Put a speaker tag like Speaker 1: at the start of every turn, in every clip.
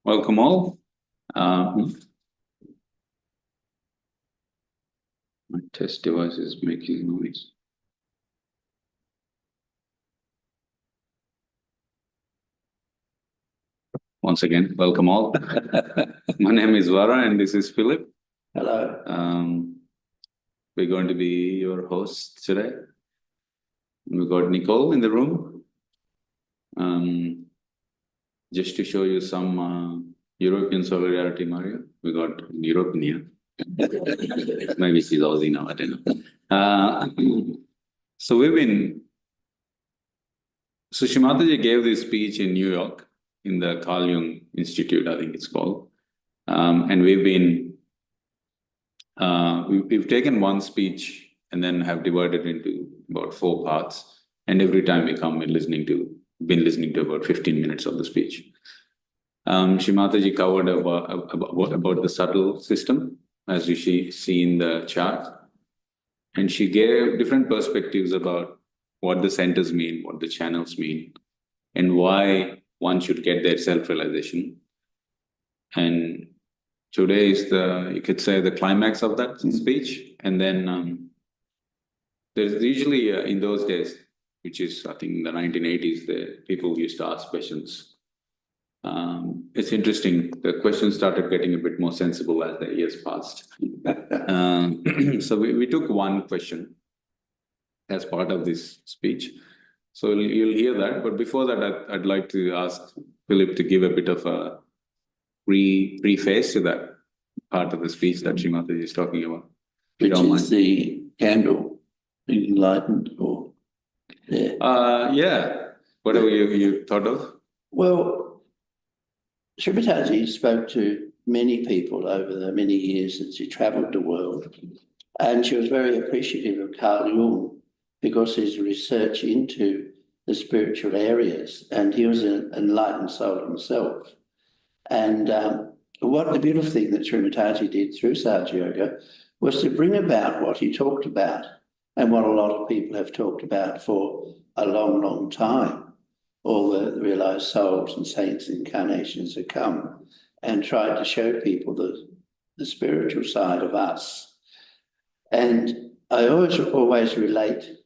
Speaker 1: Welcome all. My test device is making noise. Once again, welcome all. My name is Vara and this is Philip.
Speaker 2: Hello.
Speaker 1: We're going to be your hosts today. We've got Nicole in the room. Just to show you some European solidarity, Mario. We got European. Maybe she's Aussie now, I don't know. So Shri Mataji gave this speech in New York in the Carl Jung Institute, I think it's called. And we've taken one speech and then have divided into about 4 parts. And every time we come, been listening to about 15 minutes of the speech. Shri Mataji covered about the subtle system, as you see in the chart. And she gave different perspectives about what the centers mean, what the channels mean, and why one should get their self-realization. And today is you could say, the climax of that speech. And then there's usually, in those days, which is, I think, in the 1980s, the people used to ask questions. It's interesting, the questions started getting a bit more sensible as the years passed. So we took one question as part of this speech. So you'll hear that. But before that, I'd like to ask Philip to give a bit of a preface to that part of the speech that Shri Mataji is talking about.
Speaker 2: Which is the candle, enlightened, or there?
Speaker 1: Yeah, whatever you thought of.
Speaker 2: Well, Shri Mataji spoke to many people over the many years that she travelled the world, and she was very appreciative of Carl Jung because his research into the spiritual areas, and he was an enlightened soul himself. And what the beautiful thing that Shri Mataji did through Sahaja Yoga was to bring about what he talked about and what a lot of people have talked about for a long, long time. All the realized souls and saints incarnations have come and tried to show people the spiritual side of us. And I always relate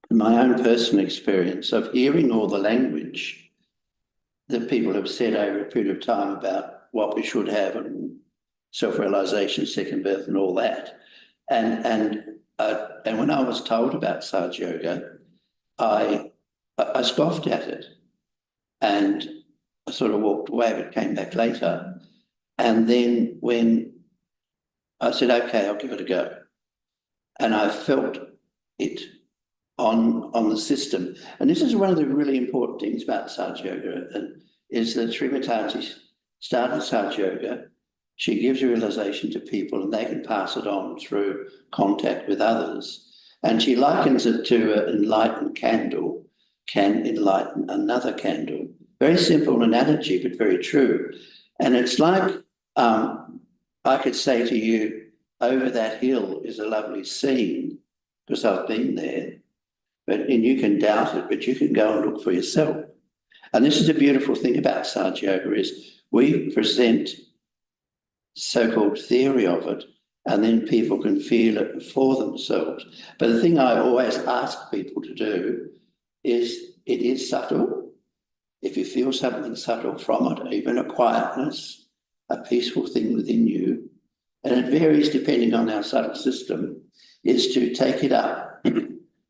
Speaker 2: my own personal experience of hearing all the language that people have said over a period of time about what we should have and self-realization, second birth and all that. And when I was told about Sahaja Yoga, I scoffed at it, and I sort of walked away, but came back later. And then when I said, okay, I'll give it a go. And I felt it on the system. And this is one of the really important things about Sahaja Yoga, is that Shri Mataji started Sahaja Yoga. She gives realization to people and they can pass it on through contact with others. And she likens it to an enlightened candle can enlighten another candle. Very simple analogy, but very true. And it's like, I could say to you, over that hill is a lovely scene, because I've been there, and you can doubt it, but you can go and look for yourself. And this is the beautiful thing about Sahaja Yoga, is we present so-called theory of it, and then people can feel it for themselves. But the thing I always ask people to do is, it is subtle. If you feel something subtle from it, even a quietness, a peaceful thing within you, and it varies depending on our subtle system, is to take it up,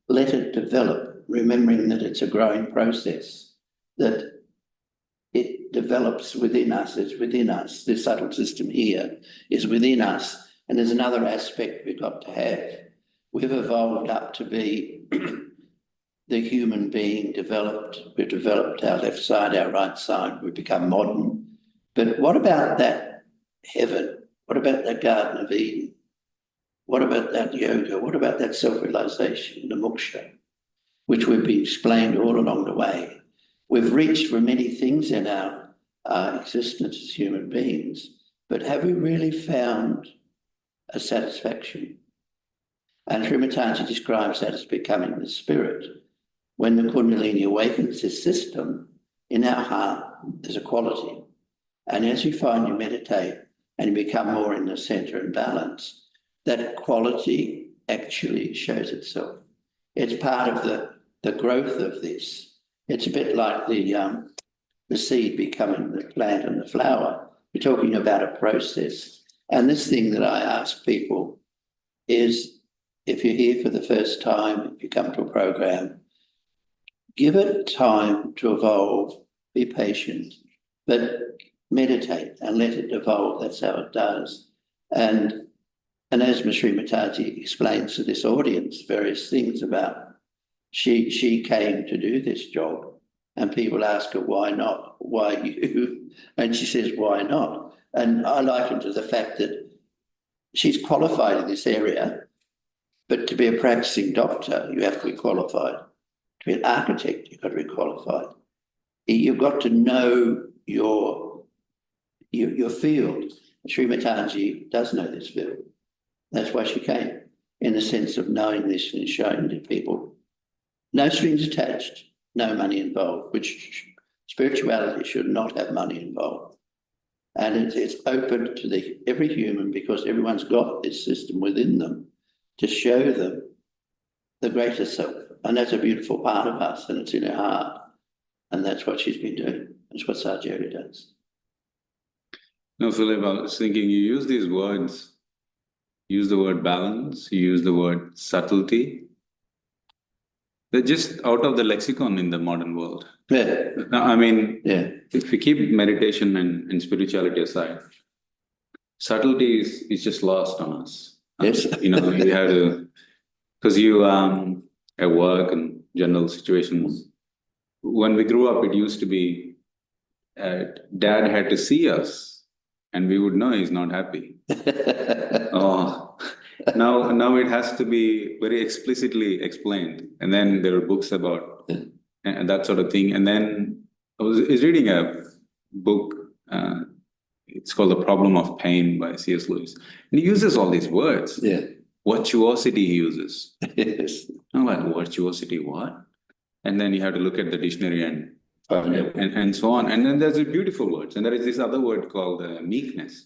Speaker 2: let it develop, remembering that it's a growing process, that it develops within us, it's within us. The subtle system here is within us. And there's another aspect we've got to have. We've evolved up to be the human being developed. We've developed our left side, our right side. We've become modern. But what about that heaven? What about that Garden of Eden? What about that yoga? What about that self-realization, the moksha, which we've been explained all along the way? We've reached for many things in our existence as human beings, but have we really found a satisfaction? And Shri Mataji describes that as becoming the spirit. When the Kundalini awakens this system, in our heart, there's a quality. And as you find you meditate and you become more in the centre and balance, that quality actually shows itself. It's part of the growth of this. It's a bit like the seed becoming the plant and the flower. We're talking about a process. And this thing that I ask people is, if you're here for the first time, if you come to a program, give it time to evolve, be patient, but meditate and let it evolve. That's how it does. And as Shri Mataji explains to this audience various things about, she came to do this job, and people ask her, why not? Why you? And she says, why not? And I liken to the fact that she's qualified in this area, but to be a practicing doctor, you have to be qualified. To be an architect, you've got to be qualified. You've got to know your field. Shri Mataji does know this field. That's why she came, in the sense of knowing this and showing to people. No strings attached, no money involved, which spirituality should not have money involved. And it's open to every human, because everyone's got this system within them to show them the greater self. And that's a beautiful part of us, and it's in her heart. And that's what she's been doing. That's what Sahaja Yoga does.
Speaker 1: No, Philip, I was thinking you use these words, use the word balance, you use the word subtlety. They're just out of the lexicon in the modern world.
Speaker 2: Yeah.
Speaker 1: I mean,
Speaker 2: yeah.
Speaker 1: If we keep meditation and spirituality aside, subtlety is just lost on us.
Speaker 2: Yes.
Speaker 1: You know, you have to, because you, at work and general situations, when we grew up, it used to be, Dad had to see us and we would know he's not happy. Oh, now it has to be very explicitly explained. And then there are books about and that sort of thing. And then I was reading a book, it's called The Problem of Pain by C.S. Lewis. And he uses all these words.
Speaker 2: Yeah.
Speaker 1: Virtuosity he uses.
Speaker 2: Yes.
Speaker 1: I'm like, virtuosity, what? And then you have to look at the dictionary and so on. And then there's the beautiful words. And there is this other word called meekness.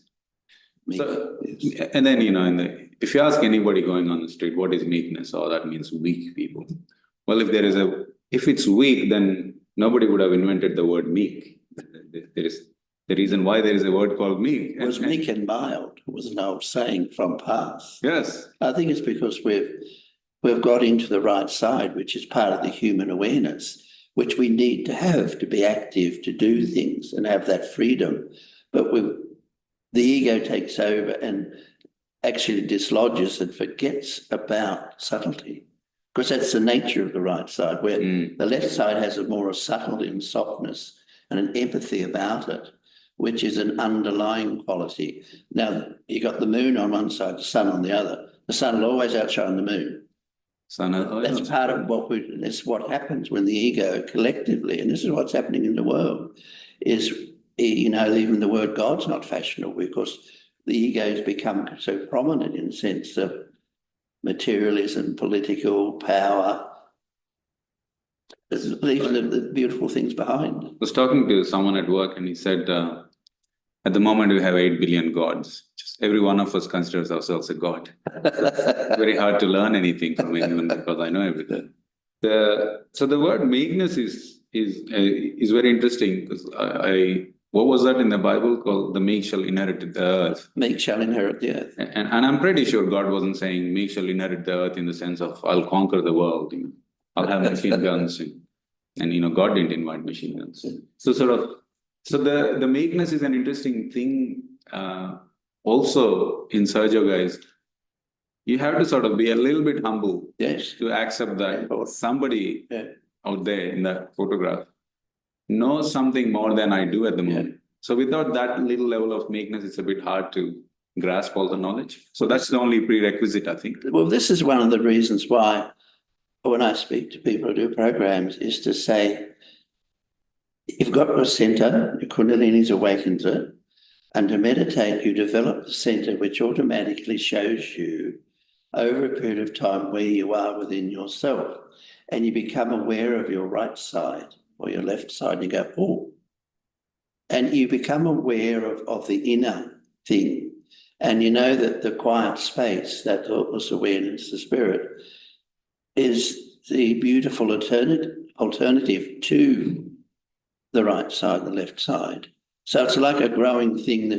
Speaker 1: So, yes. And then, you know, if you ask anybody going on the street, what is meekness? Oh, that means weak people. Well, if it's weak, then nobody would have invented the word meek. There is the reason why there is a word called meek.
Speaker 2: It was meek and mild. It was an old saying from past.
Speaker 1: Yes.
Speaker 2: I think it's because we've got into the right side, which is part of the human awareness, which we need to have to be active, to do things and have that freedom. But the ego takes over and actually dislodges and forgets about subtlety, because that's the nature of the right side, where the left side has a more subtlety and softness and an empathy about it, which is an underlying quality. Now, you got the moon on one side, the sun on the other. The sun will always outshine the moon. That's part of that's what happens when the ego collectively, and this is what's happening in the world, is, you know, even the word God's not fashionable because the ego's become so prominent in the sense of materialism, political power. These are the beautiful things behind.
Speaker 1: I was talking to someone at work and he said, at the moment we have 8 billion gods. Just every one of us considers ourselves a god. Very hard to learn anything from anyone because I know everything. So the word meekness is very interesting because what was that in the Bible called? The meek shall inherit the earth.
Speaker 2: Meek shall inherit the earth.
Speaker 1: And I'm pretty sure God wasn't saying meek shall inherit the earth in the sense of I'll conquer the world. You know, I'll have machine guns. And you know, God didn't invite machine guns. So the meekness is an interesting thing. Also in Sahaja Yoga is you have to sort of be a little bit humble.
Speaker 2: Yes.
Speaker 1: To accept that somebody out there in that photograph knows something more than I do at the moment. Yeah. So without that little level of meekness, it's a bit hard to grasp all the knowledge. So that's the only prerequisite, I think.
Speaker 2: Well, this is one of the reasons why when I speak to people who do programs is to say, you've got your center, your Kundalini's awakens it, and to meditate, you develop the center, which automatically shows you over a period of time where you are within yourself. And you become aware of your right side or your left side, and you go, oh. and you become aware of the inner thing. And you know that the quiet space, that thoughtless awareness, the spirit, is the beautiful alternative to the right side, the left side. So it's like a growing thing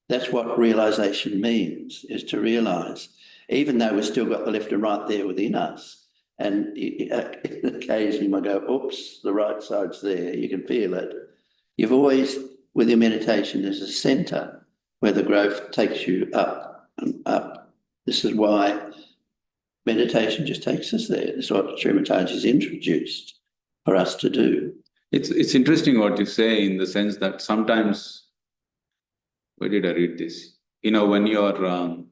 Speaker 2: that's what realization means, is to realize, even though we've still got the left and right there within us, and occasionally you might go, oops, the right side's there, you can feel it. You've always, with your meditation, there's a center where the growth takes you up and up. This is why meditation just takes us there. This is what Shri Mataji has introduced for us to do.
Speaker 1: It's interesting what you say, in the sense that sometimes, where did I read this? You know, when you're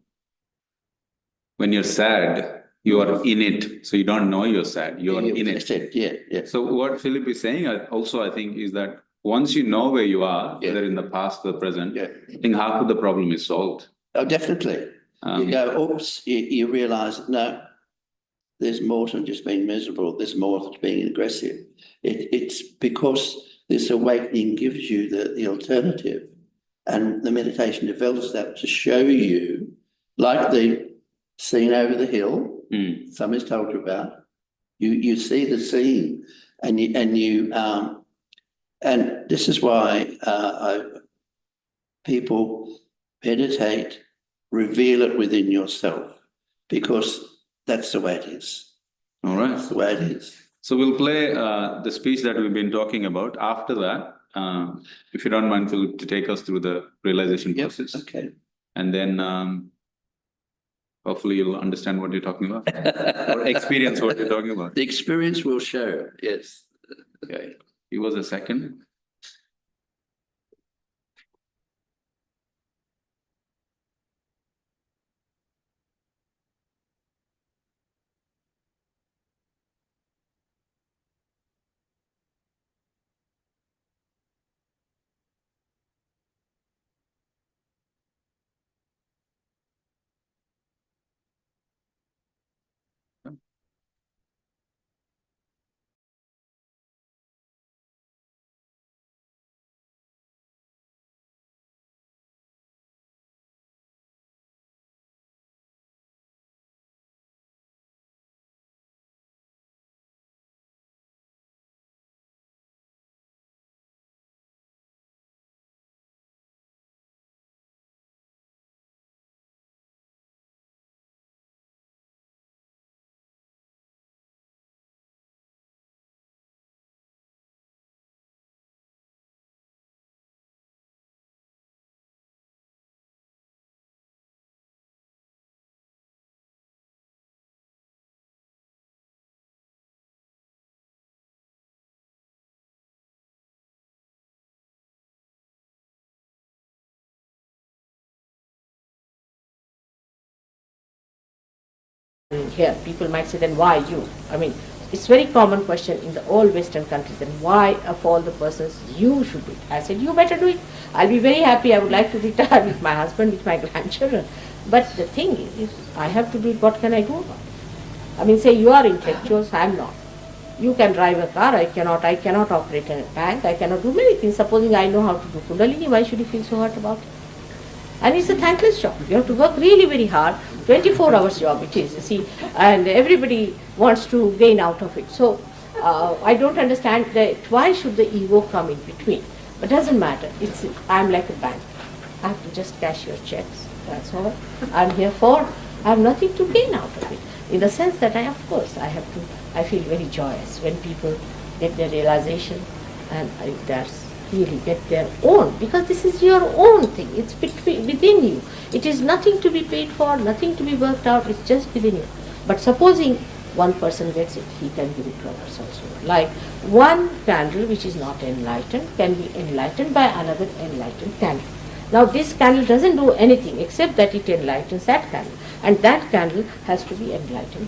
Speaker 1: sad, you are in it, so you don't know you're sad. You are in it.
Speaker 2: Yeah.
Speaker 1: So what Philip is saying also, I think, is that once you know where you are, whether in the past or the present, I think half of the problem is solved.
Speaker 2: Oh, definitely. You go, oops, you realise, no, there's more than just being miserable, there's more than being aggressive. It's because this awakening gives you the alternative, and the meditation develops that to show you, like the scene over the hill, somebody's told you about, you see the scene, and this is why people meditate, reveal it within yourself, because that's the way it is.
Speaker 1: All right.
Speaker 2: That's the way it is.
Speaker 1: So we'll play the speech that we've been talking about. After that, if you don't mind, Philip, to take us through the realization process.
Speaker 2: Okay.
Speaker 1: And then hopefully you'll understand what you're talking about, or experience what you're talking about.
Speaker 2: The experience will show, yes.
Speaker 1: Okay. Give us a second.
Speaker 3: Here, people might say, then why you? I mean, it's very common question in the all Western countries, then why of all the persons you should do it? I said, you better do it. I'll be very happy. I would like to retire with my husband, with my grandchildren. But the thing is, I have to do it. What can I do about it? I mean, say you are intellectuals, I am not. You can drive a car, I cannot operate a bank, I cannot do many things. Supposing I know how to do Kundalini, why should you feel so hurt about it? And it's a thankless job. You have to work really very hard, 24 hours job it is, you see, and everybody wants to gain out of it. So I don't understand that why should the ego come in between? But doesn't matter. I'm like a bank. I have to just cash your checks. That's all. I'm here for. I have nothing to gain out of it. In the sense that I feel very joyous when people get their realization and that's really get their own, because this is your own thing. It's within you. It is nothing to be paid for, nothing to be worked out. It's just within you. But supposing one person gets it, he can give it to others also. Like one candle which is not enlightened can be enlightened by another enlightened candle. Now this candle doesn't do anything except that it enlightens that candle, and that candle has to be enlightened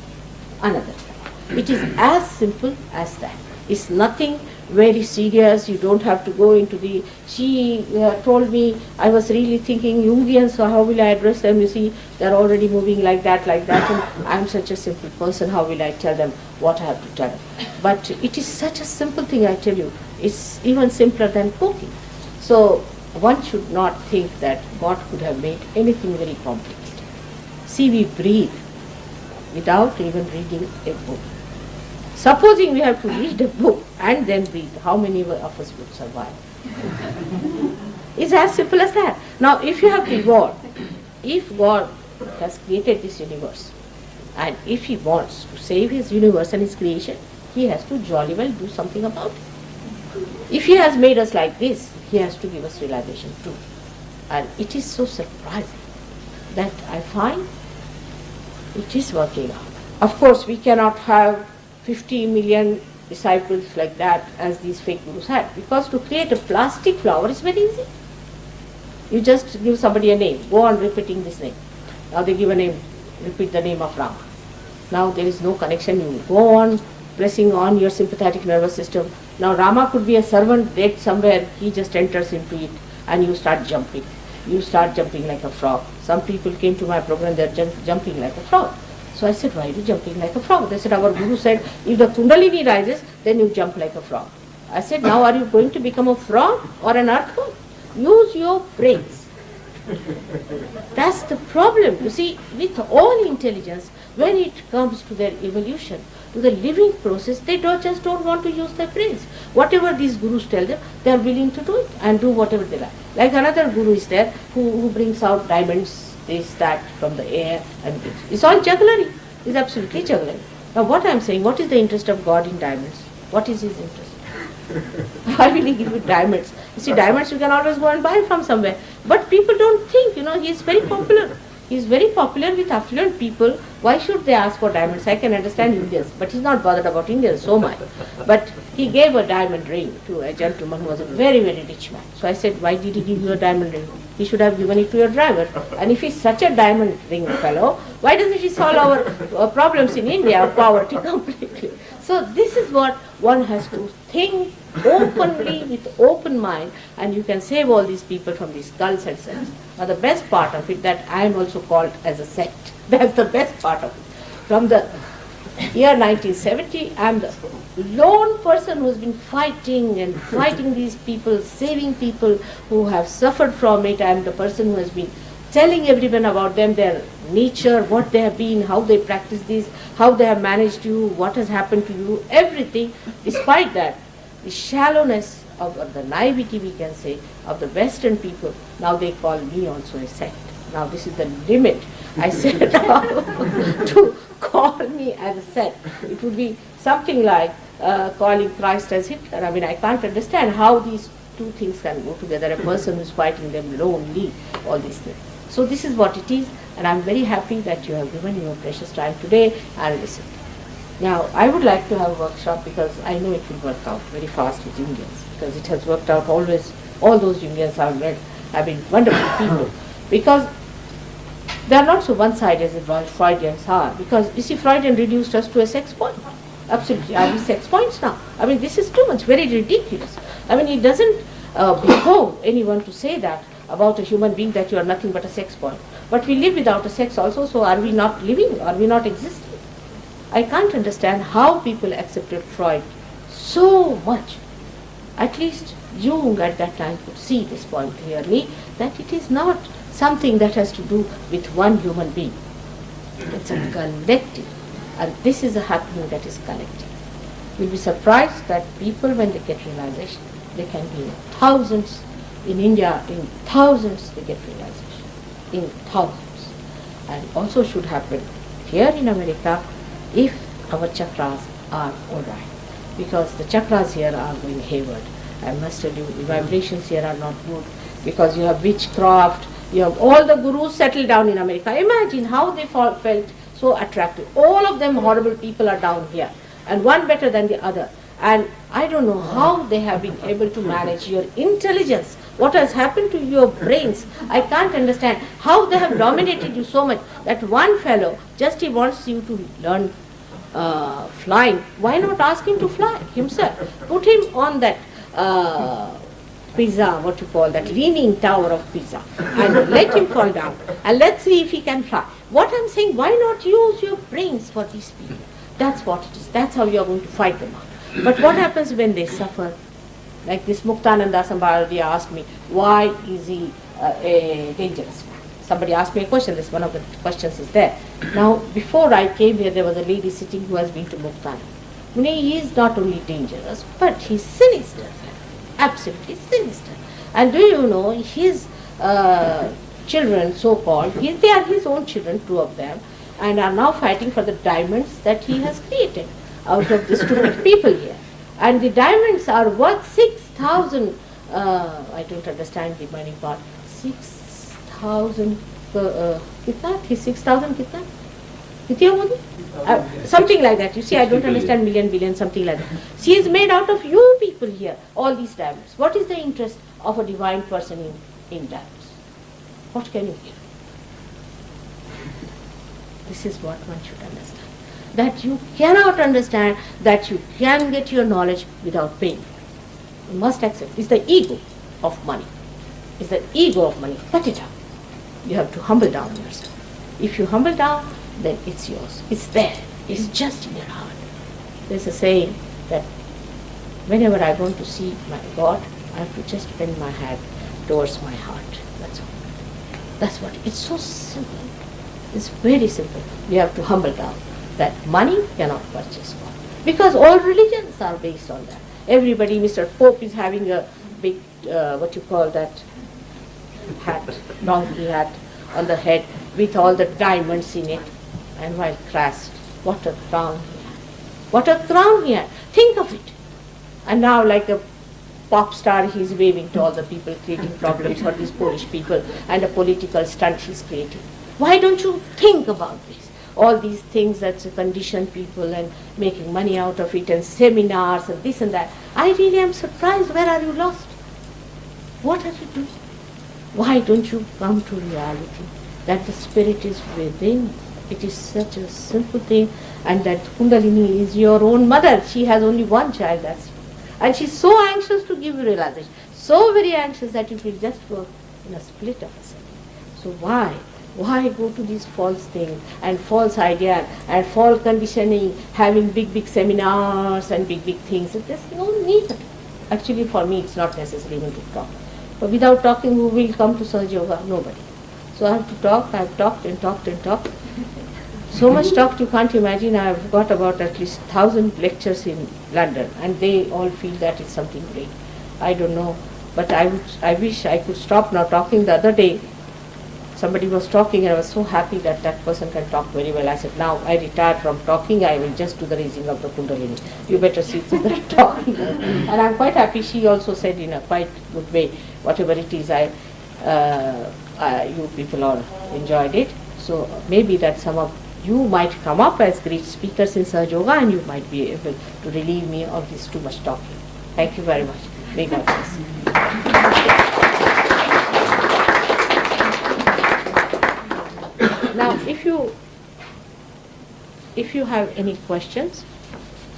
Speaker 3: another candle. It is as simple as that. It's nothing very serious. You don't have to go into the. She told me, I was really thinking Jungian, so how will I address them? You see, they're already moving like that, and I'm such a simple person, how will I tell them what I have to tell them? But it is such a simple thing, I tell you. It's even simpler than cooking. So one should not think that God could have made anything very complicated. See, we breathe without even reading a book. Supposing we have to read a book and then breathe, how many of us would survive? It's as simple as that. Now, if you have to evolve, if God has created this universe, and if He wants to save His universe and His creation, He has to jolly well do something about it. If He has made us like this, He has to give us realization too. And it is so surprising that I find it is working out. Of course, we cannot have 50 million disciples like that as these fake gurus had, because to create a plastic flower is very easy. You just give somebody a name, go on repeating this name. Now they give a name, repeat the name of Rama. Now there is no connection, you go on pressing on your sympathetic nervous system. Now Rama could be a servant dead somewhere, he just enters into it and you start jumping. You start jumping like a frog. Some people came to my program, they are jumping like a frog. So I said, why are you jumping like a frog? They said, our Guru said, if the Kundalini rises, then you jump like a frog. I said, now are you going to become a frog or an earthworm? Use your brains. That's the problem. You see, with all intelligence, when it comes to their evolution, to the living process, they just don't want to use their brains. Whatever these gurus tell them, they are willing to do it and do whatever they like. Like another guru is there who brings out diamonds, this, that from the air, and it's all jugglery. It's absolutely jugglery. Now what I'm saying, what is the interest of God in diamonds? What is His interest? Why will He give you diamonds? You see, diamonds you can always go and buy from somewhere. But people don't think, He is very popular. He is very popular with affluent people. Why should they ask for diamonds? I can understand Indians, but He's not bothered about Indians so much. But He gave a diamond ring to a gentleman who was a very, very rich man. So I said, why did He give you a diamond ring? He should have given it to your driver. And if he's such a diamond ring fellow, why doesn't he solve our problems in India of poverty completely? So this is what one has to think openly with open mind, and you can save all these people from these cults and sects. Now the best part of it, that I am also called as a sect. That's the best part of it. From the year 1970, I am the lone person who has been fighting these people, saving people who have suffered from it. I am the person who has been telling everyone about them, their nature, what they have been, how they practice this, how they have managed you, what has happened to you, everything. Despite that, the shallowness of the naivety, we can say, of the Western people, now they call me also a sect. Now this is the limit. I said to call me as a sect, it would be something like calling Christ as Hitler. I mean, I can't understand how these two things can go together, a person who is fighting them lonely, all these things. So this is what it is, and I'm very happy that you have given your precious time today and listened. Now, I would like to have a workshop, because I know it will work out very fast with Indians, because it has worked out always. All those Indians I've met have been wonderful people, because they are not so one-sided as Freudians are, because you see, Freudian reduced us to a sex point. Absolutely, are we sex points now? I mean, this is too much, very ridiculous. I mean, it doesn't behove anyone to say that about a human being, that you are nothing but a sex point. But we live without a sex also, so are we not living? Are we not existing? I can't understand how people accepted Freud so much. At least Jung at that time could see this point clearly, that it is not something that has to do with one human being. It's a collective, and this is a happening that is collective. You'll be surprised that people, when they get realization, they can be in thousands. In India, in thousands they get realization, in thousands. And also should happen here in America if our chakras are alright, because the chakras here are going hayward. I must tell you, the vibrations here are not good, because you have witchcraft, you have all the gurus settled down in America. Imagine how they felt so attractive. All of them horrible people are down here, and one better than the other. And I don't know how they have been able to manage your intelligence. What has happened to your brains? I can't understand how they have dominated you so much that one fellow, just he wants you to learn flying. Why not ask him to fly himself? Put him on that Pisa, what you call that leaning tower of Pisa, and let him fall down, and let's see if he can fly. What I'm saying, why not use your brains for these people? That's what it is. That's how you are going to fight them out. But what happens when they suffer? Like this Muktananda somebody asked me, why is he a dangerous man? Somebody asked me a question, this one of the questions is there. Now, before I came here, there was a lady sitting who has been to Muktananda. He is not only dangerous, but he's sinister, absolutely sinister. And do you know, his children, so-called, they are his own children, two of them, and are now fighting for the diamonds that he has created out of the stupid people here. And the diamonds are worth 6,000, I don't understand the money part, 6,000, kitna? 6,000 kitna? Something like that. You see, I don't understand million, billion, something like that. She is made out of you people here, all these diamonds. What is the interest of a divine person in diamonds? What can you give? This is what one should understand. That you cannot understand that you can get your knowledge without paying. You must accept. It's the ego of money. It's the ego of money. Cut it out. You have to humble down yourself. If you humble down, then it's yours. It's there. It's just in your heart. There's a saying that whenever I want to see my God, I have to just bend my head towards my heart. That's all. That's what. It's so simple. It's very simple. You have to humble down. That money cannot purchase God. Because all religions are based on that. Everybody, Mr. Pope is having a big, what you call that, hat, donkey hat on the head with all the diamonds in it. And while Christ, what a crown he had. What a crown he had. Think of it. And now like a pop star he's waving to all the people, creating problems for these Polish people, and a political stunt he's creating. Why don't you think about this? All these things that condition people and making money out of it, and seminars and this and that. I really am surprised. Where are you lost? What are you doing? Why don't you come to reality that the spirit is within? It is such a simple thing, and that Kundalini is your own mother. She has only one child, and she's so anxious to give you realization, so very anxious that it will just work in a split of a second. So why go to these false things and false ideas and false conditioning, having big seminars and big things? There's no need. Actually, for me, it's not necessary even to talk. But without talking, who will come to Sahaja Yoga? Nobody. So I have to talk. I've talked and talked and talked. So much talked you can't imagine. I've got about at least 1,000 lectures in London, and they all feel that it's something great. I don't know, but I wish I could stop now talking. The other day, somebody was talking, and I was so happy that that person can talk very well. I said, now I retired from talking, I will just do the raising of the Kundalini. You better see to that talking. And I'm quite happy. She also said in a quite good way, whatever it is, you people all enjoyed it. So maybe that some of you might come up as great speakers in Sahaja Yoga, and you might be able to relieve me of this too much talking. Thank you very much. May God bless you. Now, if you have any questions,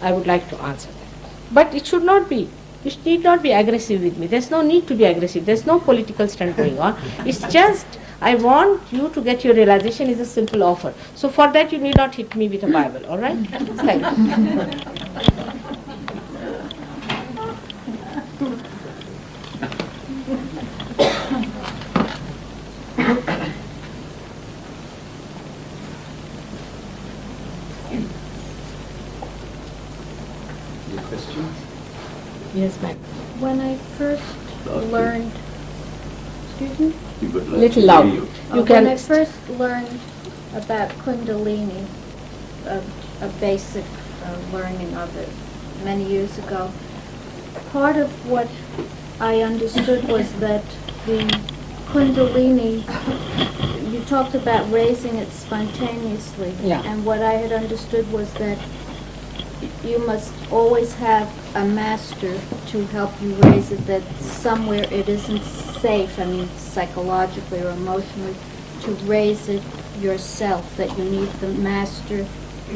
Speaker 3: I would like to answer them. But it should not be. You need not be aggressive with me. There's no need to be aggressive. There's no political stunt going on. It's just, I want you to get your realization is a simple offer. So for that, you need not hit me with a Bible, all right? Thank you. Yes, ma'am.
Speaker 4: When I first learned, excuse me?
Speaker 3: Little loud.
Speaker 4: When I first learned about Kundalini, a basic learning of it many years ago, part of what I understood was that the Kundalini, you talked about raising it spontaneously.
Speaker 3: Yeah.
Speaker 4: And what I had understood was that you must always have a master to help you raise it, that somewhere it isn't safe, I mean psychologically or emotionally, to raise it yourself, that you need the master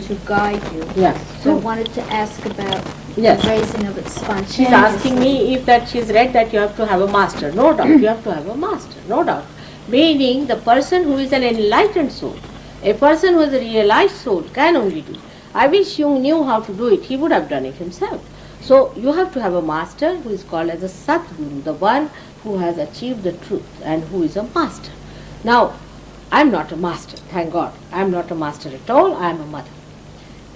Speaker 4: to guide you.
Speaker 3: Yes.
Speaker 4: So I wanted to ask about
Speaker 3: Yes.
Speaker 4: the raising of it spontaneously.
Speaker 3: She's asking me if that she's read that you have to have a master. No doubt, you have to have a master, no doubt. Meaning the person who is an enlightened soul, a person who is a realized soul can only do it. I wish Jung knew how to do it, he would have done it himself. So you have to have a master who is called as a Satguru, the one who has achieved the truth and who is a master. Now, I am not a master, thank God. I am not a master at all, I am a mother.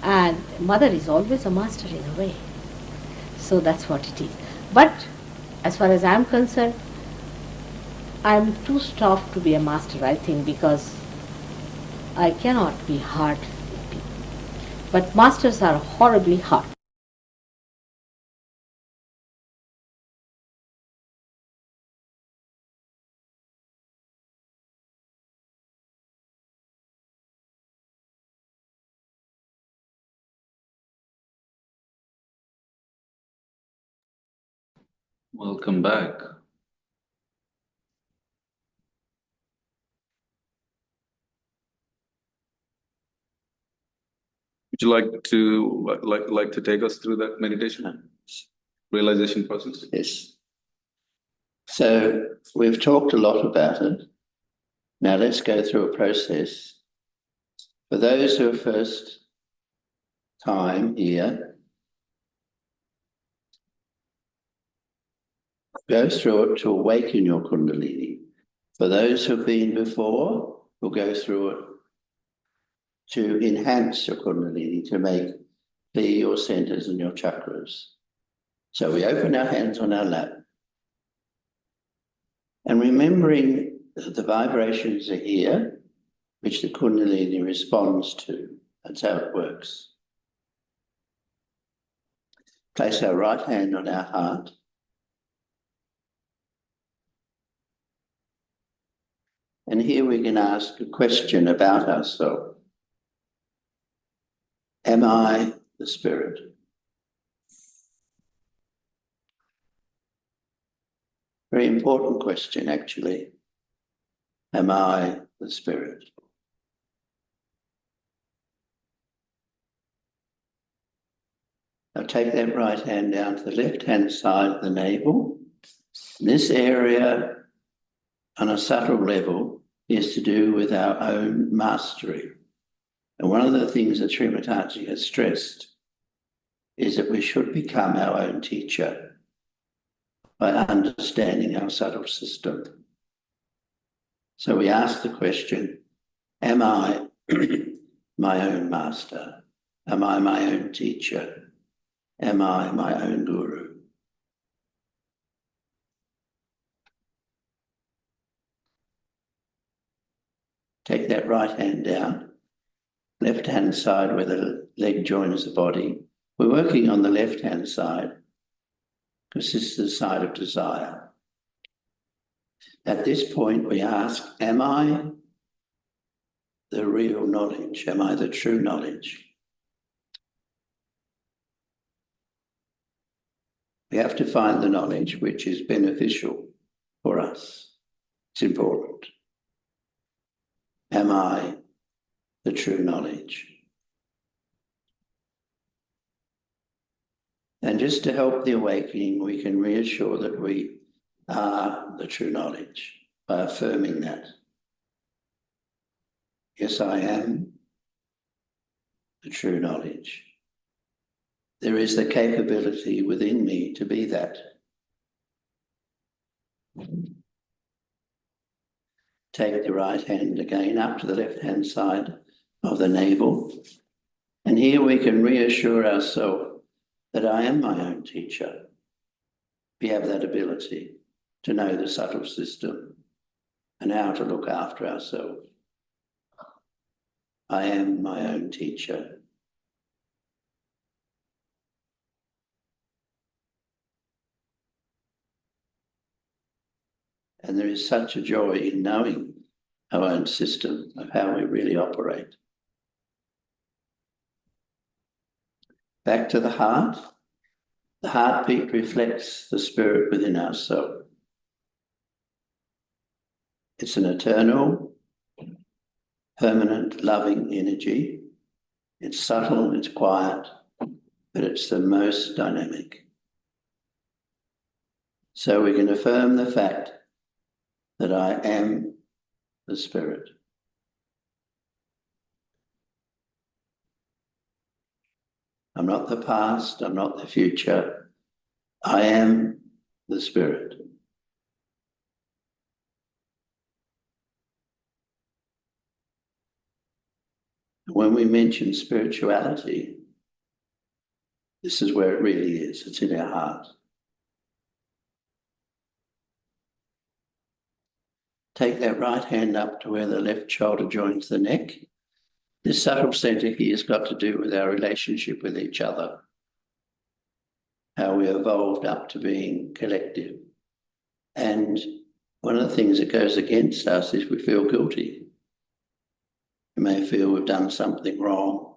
Speaker 3: And mother is always a master in a way. So that's what it is. But as far as I am concerned, I am too soft to be a master, I think, because I cannot be hard with people. But masters are horribly hard.
Speaker 1: Welcome back. Would you like to take us through that meditation realization process?
Speaker 2: Yes. So we've talked a lot about it. Now let's go through a process. For those who are first time here, go through it to awaken your Kundalini. For those who've been before, we'll go through it to enhance your Kundalini, to make clear your centers and your chakras. So we open our hands on our lap, and remembering that the vibrations are here, which the Kundalini responds to. That's how it works. Place our right hand on our heart. And here we can ask a question about ourselves. Am I the spirit? Very important question, actually. Am I the spirit? Now take that right hand down to the left-hand side of the navel. This area, on a subtle level, is to do with our own mastery. And one of the things that Shri Mataji has stressed is that we should become our own teacher by understanding our subtle system. So we ask the question, am I my own master? Am I my own teacher? Am I my own guru? Take that right hand down, left hand side where the leg joins the body. We're working on the left hand side because this is the side of desire. At this point, we ask, am I the real knowledge? Am I the true knowledge? We have to find the knowledge which is beneficial for us. It's important. Am I the true knowledge? And just to help the awakening, we can reassure that we are the true knowledge by affirming that. Yes, I am the true knowledge. There is the capability within me to be that. Take the right hand again up to the left-hand side of the navel. And here we can reassure ourselves that I am my own teacher. We have that ability to know the subtle system and how to look after ourselves. I am my own teacher. And there is such a joy in knowing our own system of how we really operate. Back to the heart. The heartbeat reflects the spirit within ourselves. It's an eternal, permanent, loving energy. It's subtle, it's quiet, but it's the most dynamic. So we can affirm the fact that I am the spirit. I'm not the past, I'm not the future, I am the spirit. When we mention spirituality, this is where it really is. It's in our heart. Take that right hand up to where the left shoulder joins the neck. This subtle centre here has got to do with our relationship with each other, how we evolved up to being collective. And one of the things that goes against us is we feel guilty. We may feel we've done something wrong.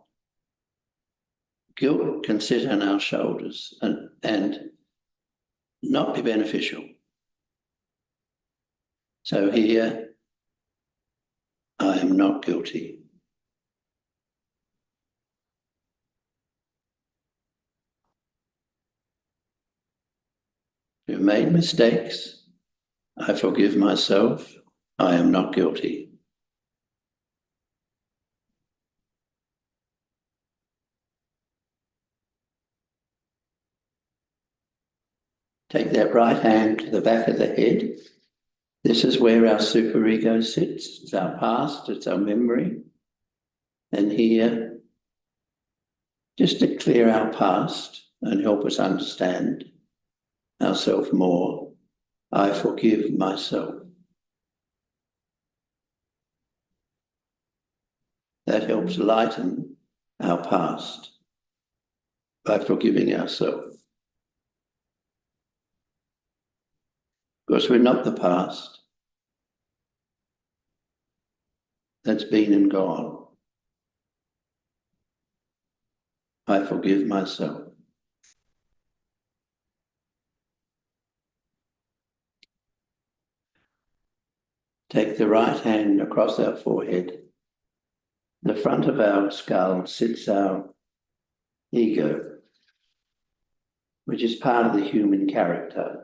Speaker 2: Guilt can sit on our shoulders and not be beneficial. So here, I am not guilty. We've made mistakes. I forgive myself. I am not guilty. Take that right hand to the back of the head. This is where our superego sits. It's our past, it's our memory. And here, just to clear our past and help us understand ourselves more, I forgive myself. That helps lighten our past by forgiving ourselves. Because we're not the past. That's been and gone. I forgive myself. Take the right hand across our forehead. The front of our skull sits our ego, which is part of the human character.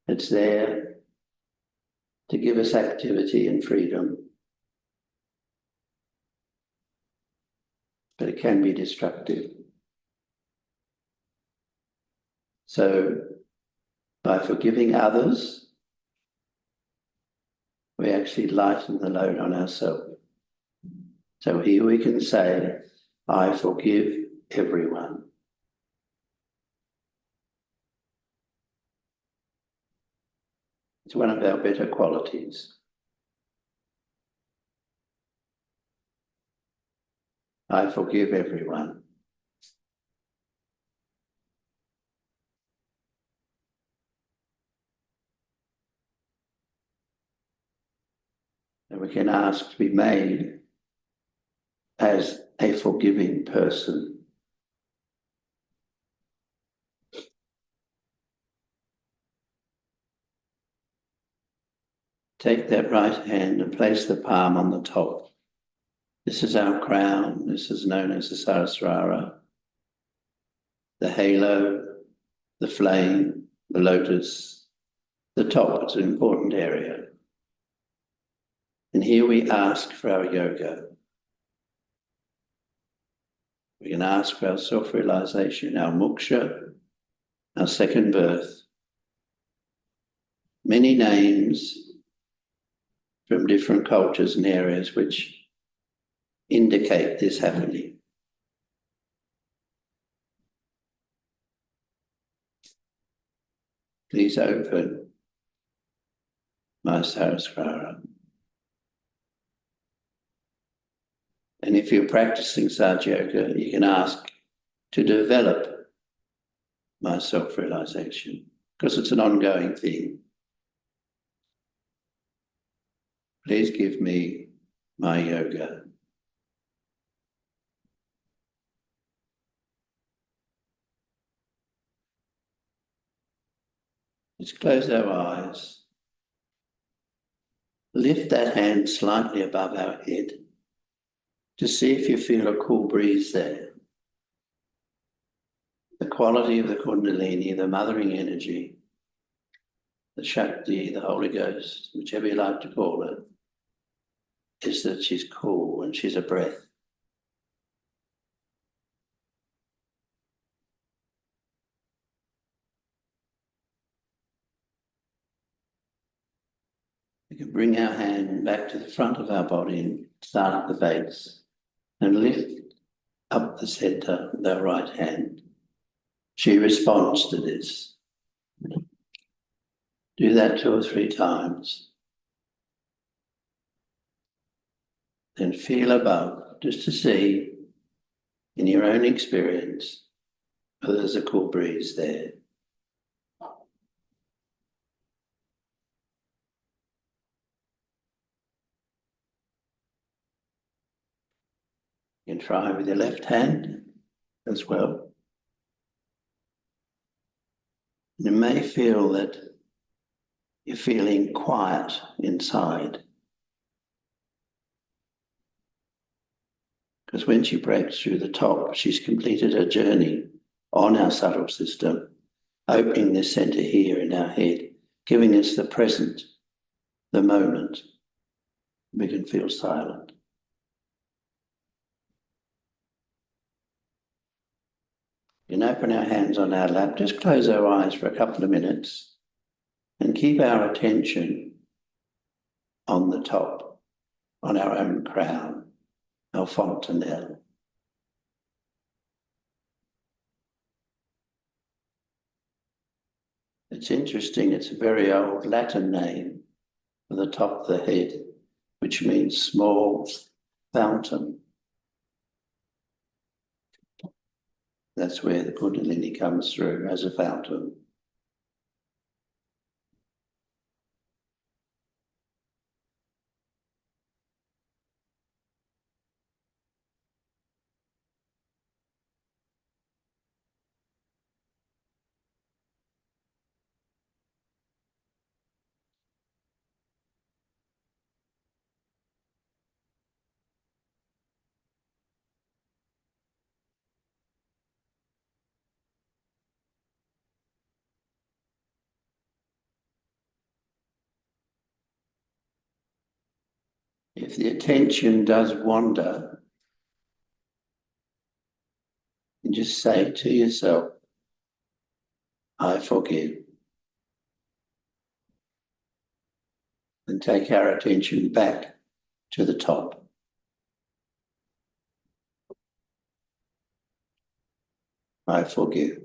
Speaker 2: It's there to give us activity and freedom, but it can be destructive. So, by forgiving others, we actually lighten the load on ourselves. So here we can say, I forgive everyone. It's one of our better qualities. I forgive everyone. And we can ask to be made as a forgiving person. Take that right hand and place the palm on the top. This is our crown. This is known as the Sahasrara. The halo, the flame, the lotus, the top. It's an important area. And here we ask for our yoga. We can ask for our self-realization, our moksha, our second birth. Many names from different cultures and areas which indicate this happening. Please open my Sahasrara. And if you're practicing Sahaja Yoga, you can ask to develop my self-realization, because it's an ongoing thing. Please give me my yoga. Let's close our eyes. Lift that hand slightly above our head to see if you feel a cool breeze there. The quality of the Kundalini, the mothering energy, the Shakti, the Holy Ghost, whichever you like to call it, is that she's cool and she's a breath. We can bring our hand back to the front of our body and start at the base and lift up the centre with our right hand. She responds to this. Do that 2 or 3 times. Then feel above, just to see in your own experience whether there's a cool breeze there. You can try with your left hand as well. You may feel that you're feeling quiet inside. Because when she breaks through the top, she's completed her journey on our subtle system, opening this centre here in our head, giving us the present, the moment. We can feel silent. We can open our hands on our lap, just close our eyes for a couple of minutes and keep our attention on the top, on our own crown, our fontanelle. It's interesting, it's a very old Latin name for the top of the head, which means small fountain. That's where the Kundalini comes through, as a fountain. If the attention does wander, you just say to yourself, I forgive. And take our attention back to the top. I forgive.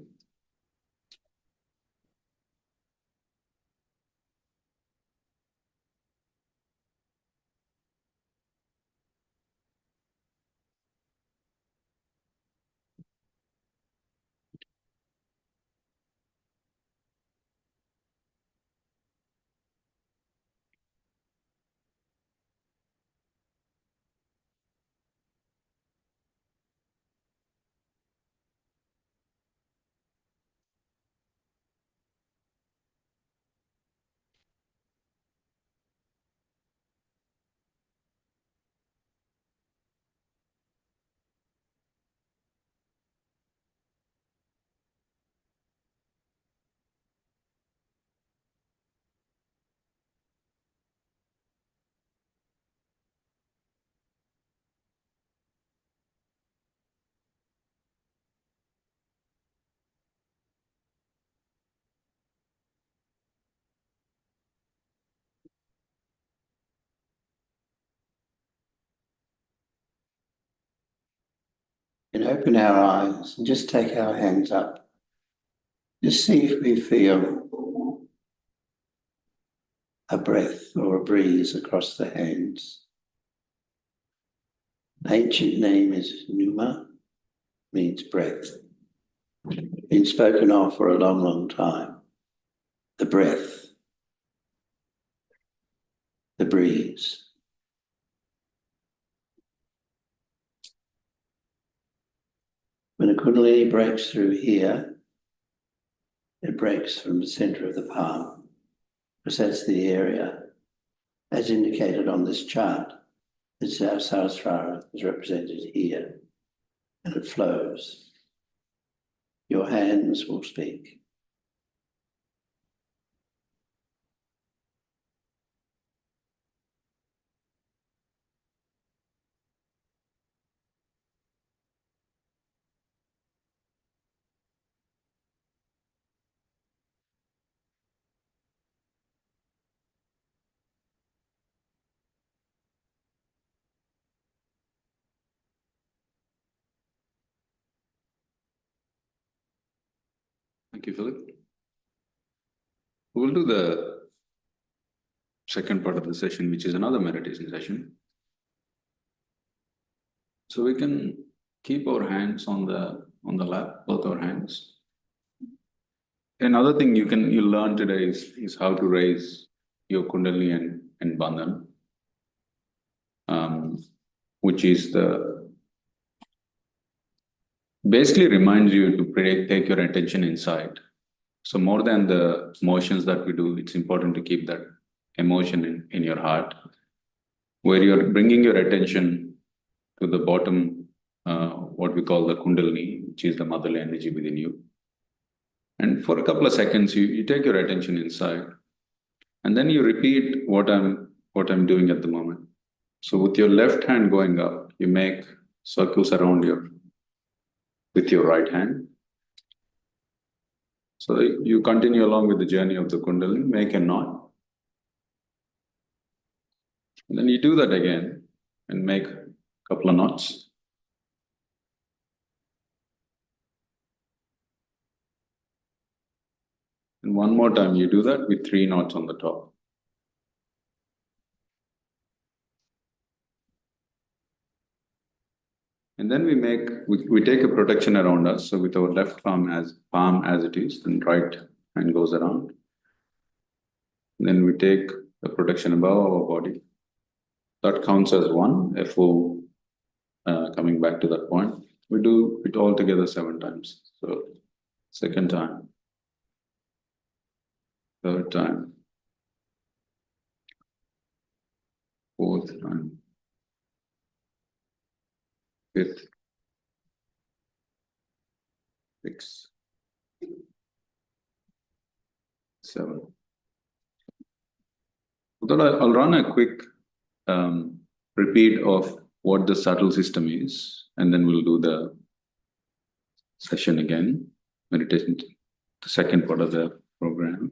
Speaker 2: And open our eyes and just take our hands up. Just see if we feel a breath or a breeze across the hands. The ancient name is Numa, means breath. Been spoken of for a long, long time. The breath, the breeze. When a Kundalini breaks through here, it breaks from the centre of the palm, because that's the area, as indicated on this chart. It's our Sahasrara is represented here, and it flows. Your hands will speak.
Speaker 1: Thank you, Philip. We'll do the second part of the session, which is another meditation session. So we can keep our hands on the lap, both our hands. Another thing you'll learn today is how to raise your Kundalini and Bandhan, which is basically reminds you to take your attention inside. So more than the motions that we do, it's important to keep that emotion in your heart, where you're bringing your attention to the bottom, what we call the Kundalini, which is the motherly energy within you. And for a couple of seconds, you take your attention inside, and then you repeat what I'm doing at the moment. So with your left hand going up, you make circles around with your right hand. So you continue along with the journey of the Kundalini, make a knot. And then you do that again and make a couple of knots. And one more time you do that with 3 knots on the top. And then we take a protection around us. So with our left palm as it is, then right hand goes around. And then we take a protection above our body. That counts as 1, a full coming back to that point. We do it all together 7 times. So second time, third time, fourth time, fifth, sixth, 7. So I'll run a quick repeat of what the subtle system is, and then we'll do the session again, meditation, the second part of the program.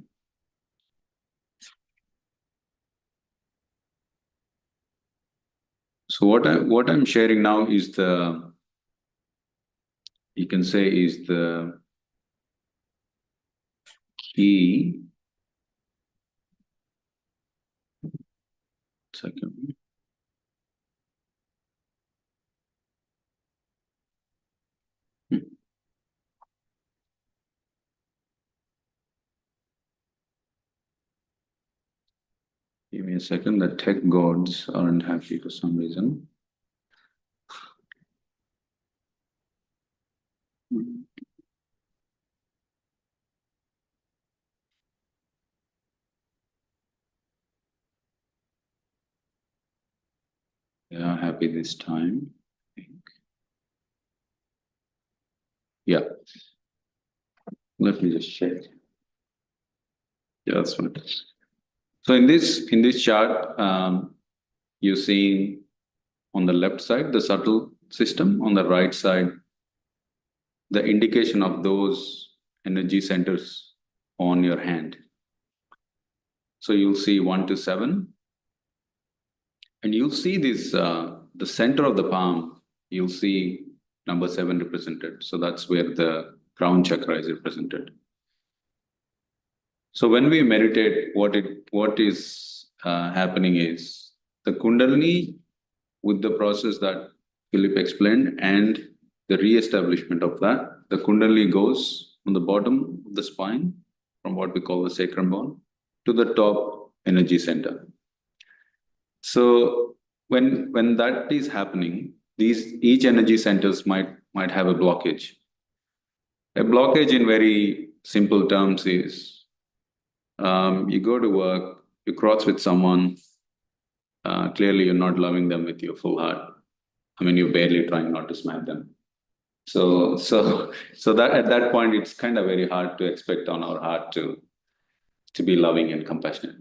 Speaker 1: So what I'm sharing now is the key. Second. Give me a second. The tech gods aren't happy for some reason. They are happy this time, I think. Yeah. Let me just check. Yeah, that's fine. So in this chart, you're seeing on the left side the subtle system, on the right side the indication of those energy centers on your hand. So you'll see 1 to 7, and you'll see this the center of the palm. You'll see number 7 represented. So that's where the crown chakra is represented. So when we meditate, what is happening is the Kundalini, with the process that Philip explained and the re-establishment of that, the Kundalini goes on the bottom of the spine, from what we call the sacrum bone, to the top energy center. So when that is happening, each energy centers might have a blockage. A blockage in very simple terms is you go to work, you cross with someone, clearly you're not loving them with your full heart. I mean, you're barely trying not to smack them. So that at that point, it's kind of very hard to expect on our heart to be loving and compassionate.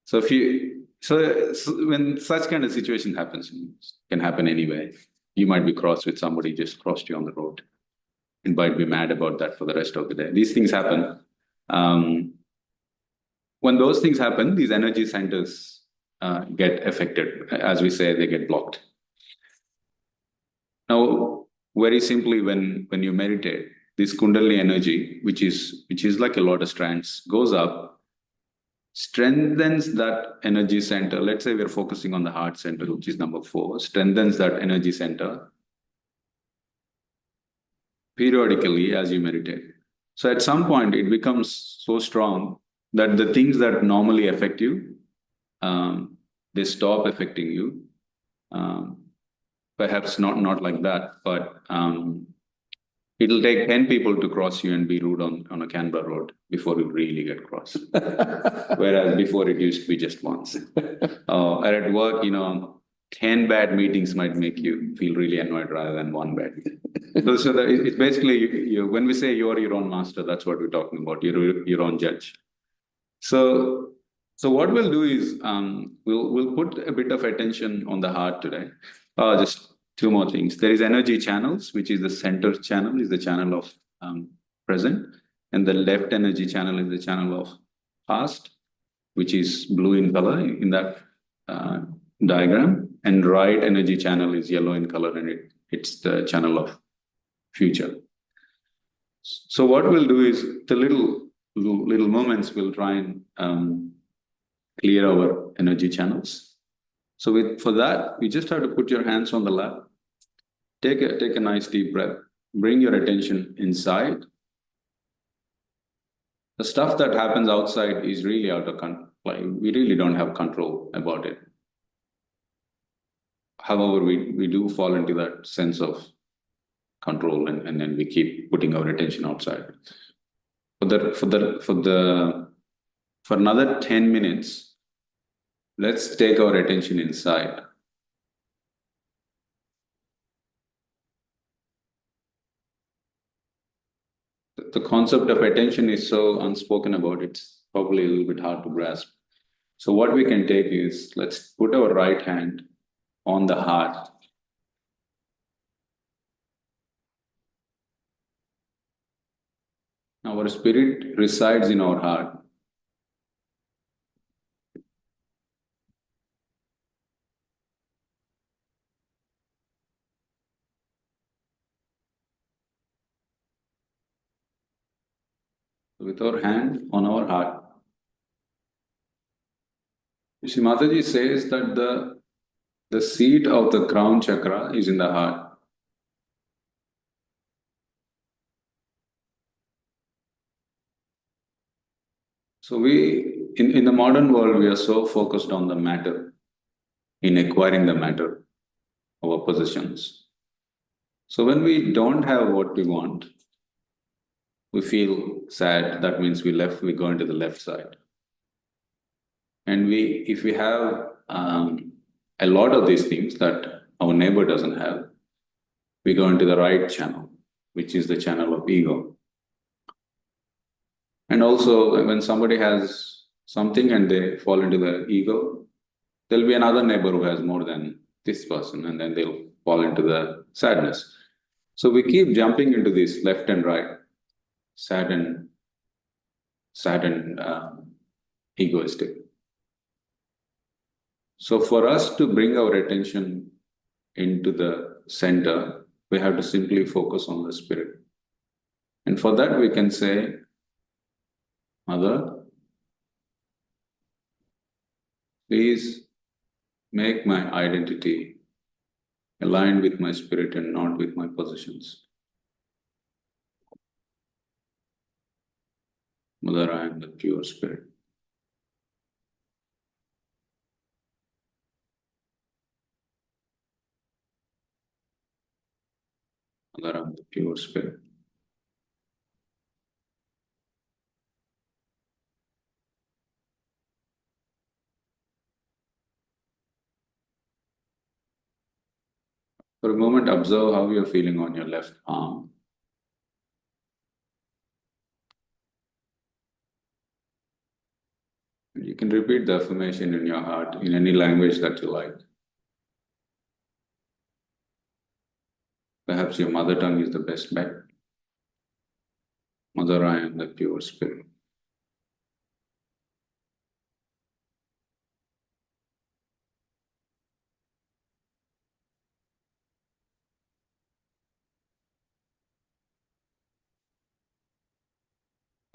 Speaker 1: So when such kind of situation happens, it can happen anyway. You might be crossed with somebody just crossed you on the road, and might be mad about that for the rest of the day. These things happen. When those things happen, these energy centers get affected. As we say, they get blocked. Now, very simply, when you meditate, this Kundalini energy, which is like a lot of strands, goes up, strengthens that energy center. Let's say we're focusing on the heart center, which is number 4, strengthens that energy center periodically as you meditate. So at some point, it becomes so strong that the things that normally affect you, they stop affecting you. Perhaps not like that, but it'll take 10 people to cross you and be rude on a Canberra road before you really get cross. Whereas before it used to be just once. Or at work, 10 bad meetings might make you feel really annoyed rather than one bad. So it's basically, when we say you're your own master, that's what we're talking about, you're your own judge. So what we'll do is, we'll put a bit of attention on the heart today. Just 2 more things. There is energy channels, which is the center channel, is the channel of present, and the left energy channel is the channel of past, which is blue in color in that diagram, and right energy channel is yellow in color, and it's the channel of future. So what we'll do is, the little moments, we'll try and clear our energy channels. So for that, you just have to put your hands on the lap, take a nice deep breath, bring your attention inside. The stuff that happens outside is really out of control. We really don't have control about it. However, we do fall into that sense of control, and then we keep putting our attention outside. For another 10 minutes, let's take our attention inside. The concept of attention is so unspoken about, it's probably a little bit hard to grasp. So what we can take is, let's put our right hand on the heart. Our spirit resides in our heart. With our hand on our heart, Shri Mataji says that the seat of the crown chakra is in the heart. So in the modern world, we are so focused on the matter, in acquiring the matter, our possessions. So when we don't have what we want, we feel sad. That means we go into the left side. And if we have a lot of these things that our neighbor doesn't have, we go into the right channel, which is the channel of ego. And also, when somebody has something and they fall into the ego, there'll be another neighbor who has more than this person, and then they'll fall into the sadness. So we keep jumping into this left and right, sad and egoistic. So for us to bring our attention into the center, we have to simply focus on the spirit. And for that we can say, Mother, please make my identity aligned with my spirit and not with my possessions. Mother, I am the pure spirit. Mother, I am the pure spirit. For a moment, observe how you're feeling on your left arm. You can repeat the affirmation in your heart in any language that you like. Perhaps your mother tongue is the best bet. Mother, I am the pure spirit.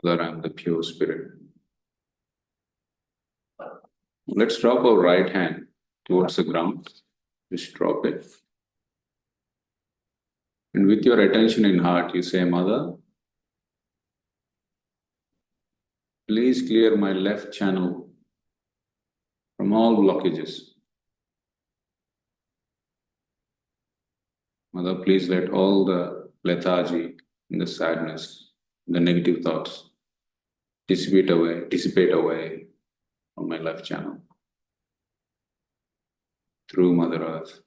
Speaker 1: Mother, I am the pure spirit. Let's drop our right hand towards the ground. Just drop it. And with your attention in heart, you say, Mother, please clear my left channel from all blockages. Mother, please let all the lethargy and the sadness, the negative thoughts dissipate away from my left channel through Mother Earth.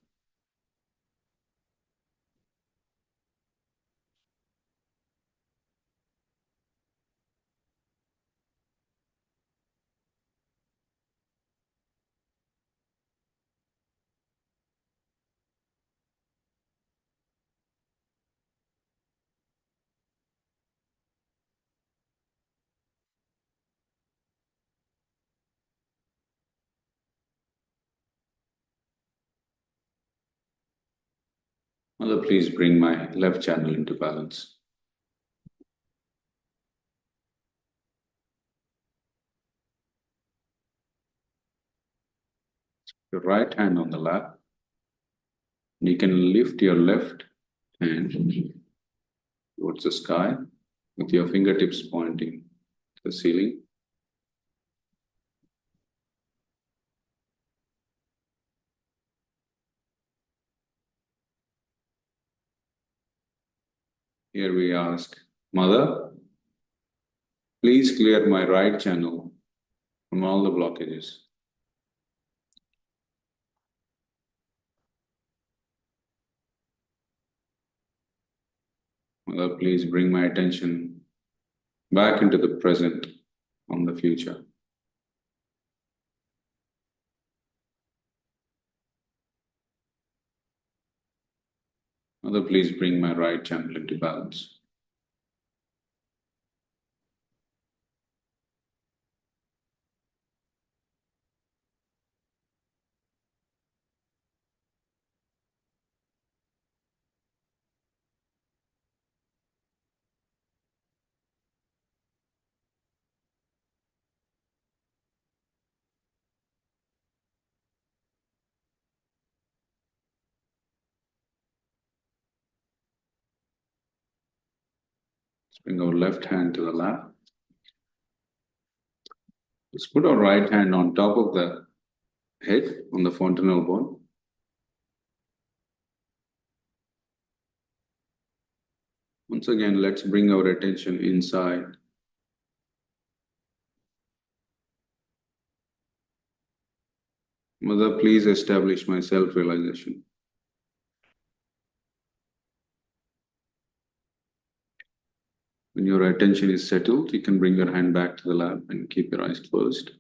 Speaker 1: Mother, please bring my left channel into balance. Your right hand on the lap. You can lift your left hand towards the sky with your fingertips pointing to the ceiling. Here we ask, Mother, please clear my right channel from all the blockages. Mother, please bring my attention back into the present from the future. Mother, please bring my right channel into balance. Let's bring our left hand to the lap. Let's put our right hand on top of the head, on the fontanel bone. Once again, let's bring our attention inside. Mother, please establish my self-realization. When your attention is settled, you can bring your hand back to the lap and keep your eyes closed.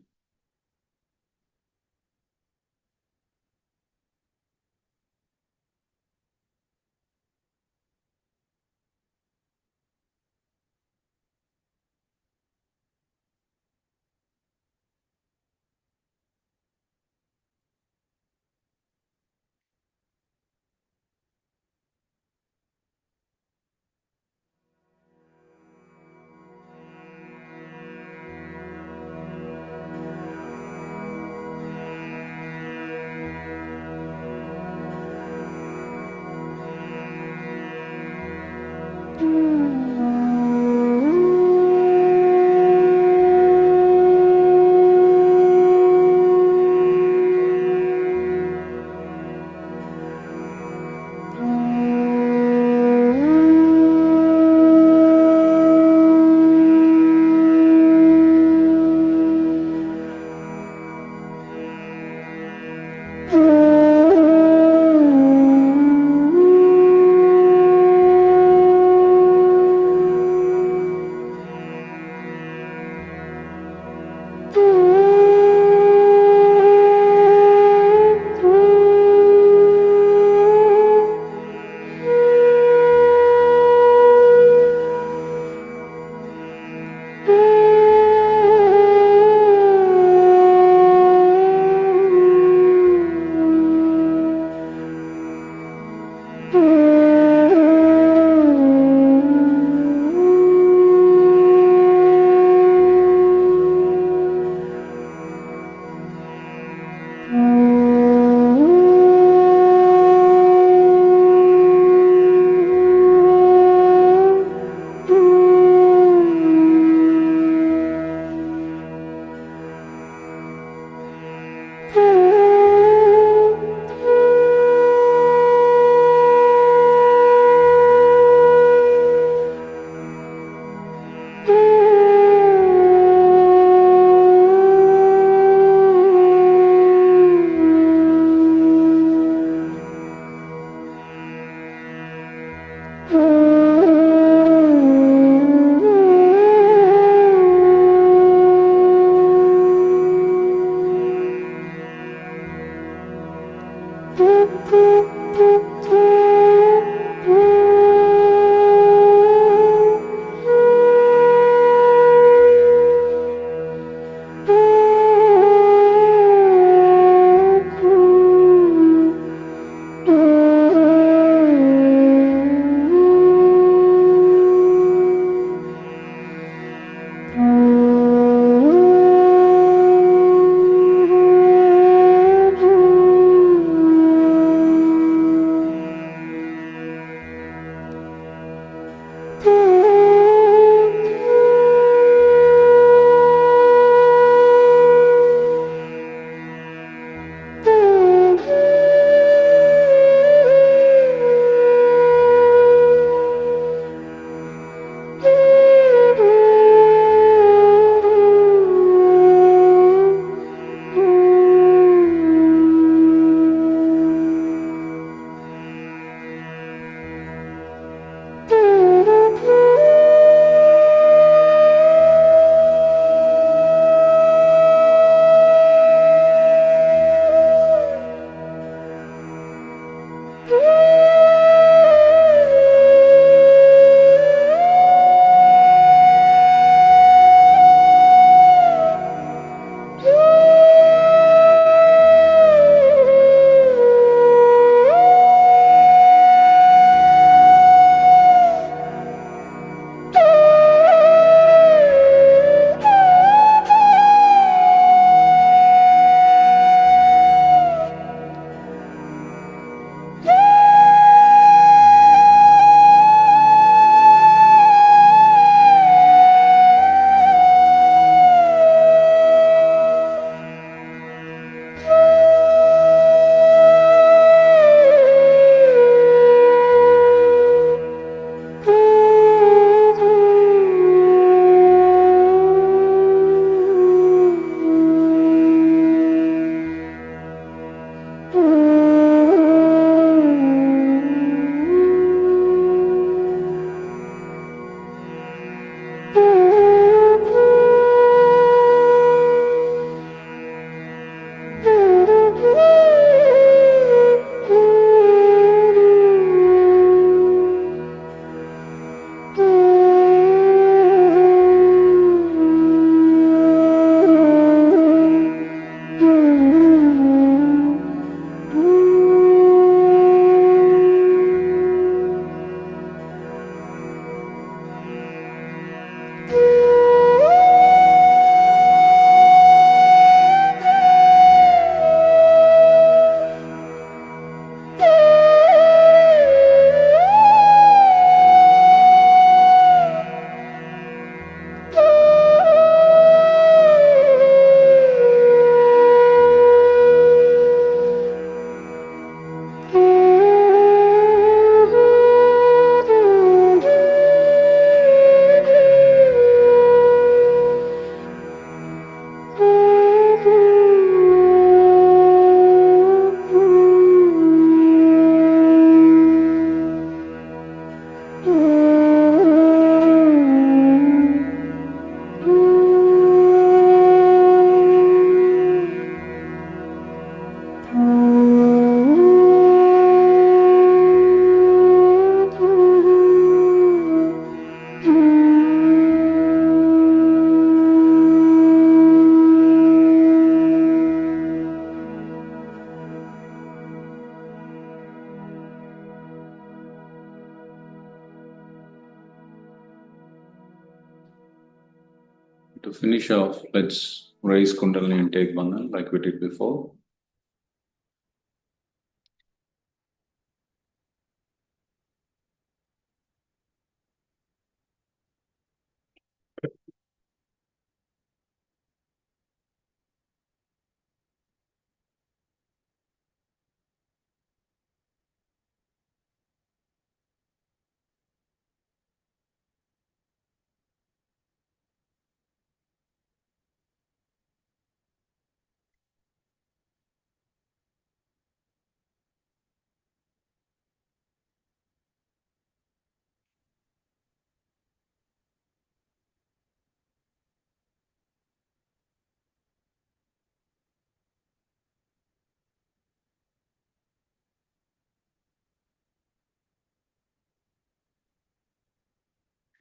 Speaker 1: To finish off, let's raise Kundalini and take Bandhan like we did before.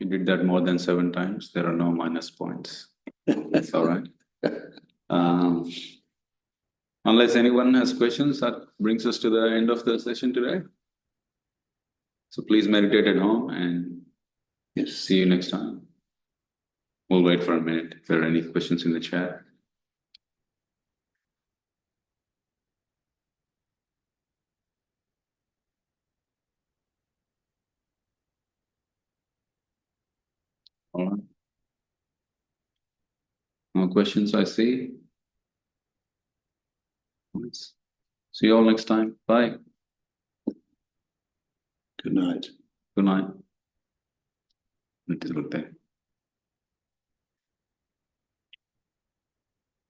Speaker 1: If you did that more than 7 times, there are no minus points. That's all right. Unless anyone has questions, that brings us to the end of the session today. So please meditate at home and
Speaker 2: Yes.
Speaker 1: see you next time. We'll wait for a minute if there are any questions in the chat. All right. No questions, I see. Nice. See you all next time. Bye.
Speaker 2: Good night.
Speaker 1: Good night. Good day.